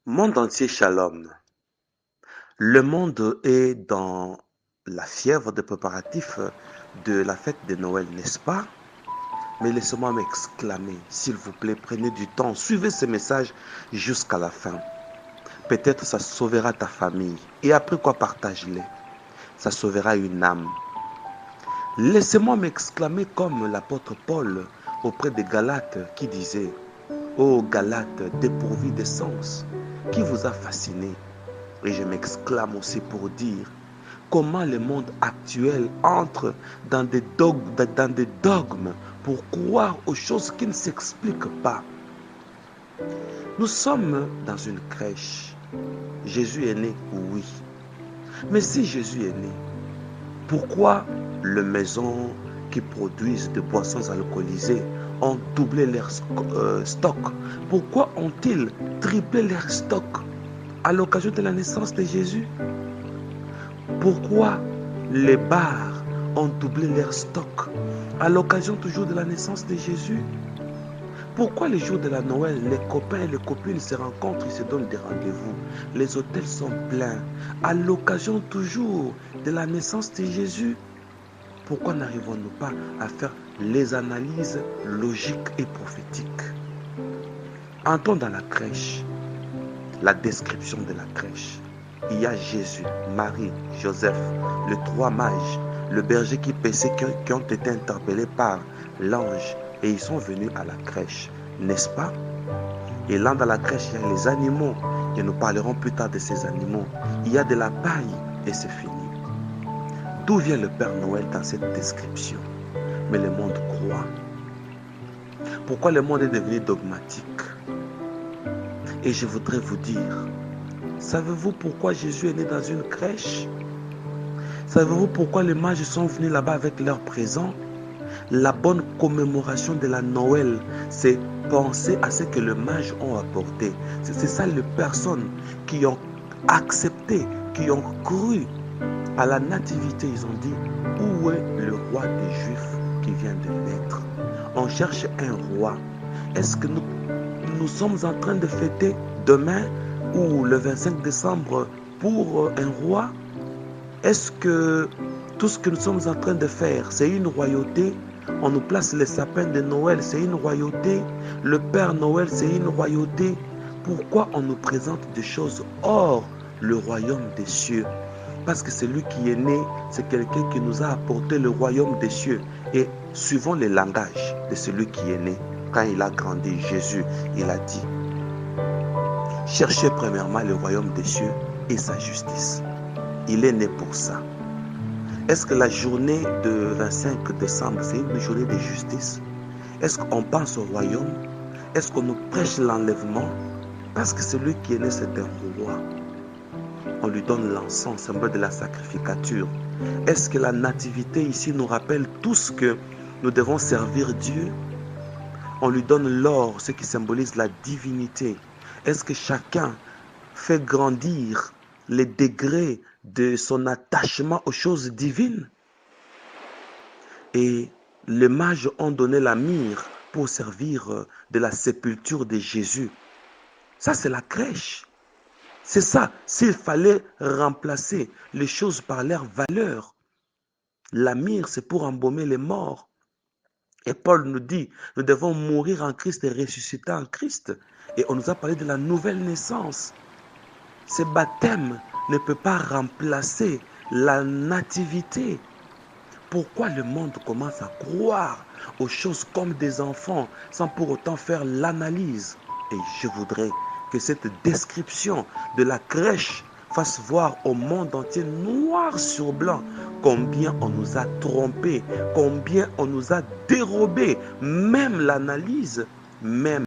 Monde entier, shalom. Le monde est dans la fièvre des préparatifs de la fête de Noël, n'est-ce pas? Mais laissez-moi m'exclamer, s'il vous plaît, prenez du temps, suivez ce message jusqu'à la fin. Peut-être ça sauvera ta famille. Et après quoi, partage-les. Ça sauvera une âme. Laissez-moi m'exclamer comme l'apôtre Paul auprès des Galates qui disait: Ô Galates dépourvus de sens, qui vous a fasciné? Et je m'exclame aussi pour dire comment le monde actuel entre dans des dogmes pour croire aux choses qui ne s'expliquent pas. Nous sommes dans une crèche. Jésus est né, oui. Mais si Jésus est né, pourquoi les maisons qui produisent des boissons alcoolisées ont doublé leur stock? Pourquoi ont-ils triplé leur stock à l'occasion de la naissance de Jésus? Pourquoi les bars ont doublé leur stock à l'occasion toujours de la naissance de Jésus? Pourquoi les jours de la Noël, les copains et les copines se rencontrent, ils se donnent des rendez-vous? Les hôtels sont pleins à l'occasion toujours de la naissance de Jésus. Pourquoi n'arrivons-nous pas à faire les analyses logiques et prophétiques? Entrons dans la crèche, la description de la crèche. Il y a Jésus, Marie, Joseph, les trois mages, le berger qui paissait, qui ont été interpellés par l'ange et ils sont venus à la crèche, n'est-ce pas? Et là, dans la crèche, il y a les animaux et nous parlerons plus tard de ces animaux. Il y a de la paille et c'est fini. D'où vient le Père Noël dans cette description? Mais le monde croit. Pourquoi le monde est devenu dogmatique? Et je voudrais vous dire, savez-vous pourquoi Jésus est né dans une crèche? Savez-vous pourquoi les mages sont venus là-bas avec leurs présents? La bonne commémoration de la Noël, c'est penser à ce que les mages ont apporté. C'est ça les personnes qui ont accepté, qui ont cru à la nativité. Ils ont dit, où est le roi des Juifs qui vient de naître? On cherche un roi. Est-ce que nous sommes en train de fêter demain ou le 25 décembre pour un roi? Est-ce que tout ce que nous sommes en train de faire, c'est une royauté? On nous place les sapins de Noël, c'est une royauté. Le Père Noël, c'est une royauté. Pourquoi on nous présente des choses hors le royaume des cieux? Parce que celui qui est né, c'est quelqu'un qui nous a apporté le royaume des cieux. Et suivons le langage de celui qui est né. Quand il a grandi, Jésus, il a dit: cherchez premièrement le royaume des cieux et sa justice. Il est né pour ça. Est-ce que la journée de 25 décembre, c'est une journée de justice? Est-ce qu'on pense au royaume? Est-ce qu'on nous prêche l'enlèvement? Parce que celui qui est né, c'est un roi. On lui donne l'encens, symbole de la sacrificature. Est-ce que la nativité ici nous rappelle tous que nous devons servir Dieu? On lui donne l'or, ce qui symbolise la divinité. Est-ce que chacun fait grandir les degrés de son attachement aux choses divines? Et les mages ont donné la myrrhe pour servir de la sépulture de Jésus. Ça, c'est la crèche. C'est ça. S'il fallait remplacer les choses par leur valeur, la myrrhe, c'est pour embaumer les morts. Et Paul nous dit, nous devons mourir en Christ et ressusciter en Christ. Et on nous a parlé de la nouvelle naissance. Ce baptême ne peut pas remplacer la nativité. Pourquoi le monde commence à croire aux choses comme des enfants sans pour autant faire l'analyse? Et je voudrais que cette description de la crèche fasse voir au monde entier noir sur blanc combien on nous a trompés, combien on nous a dérobé, même l'analyse, même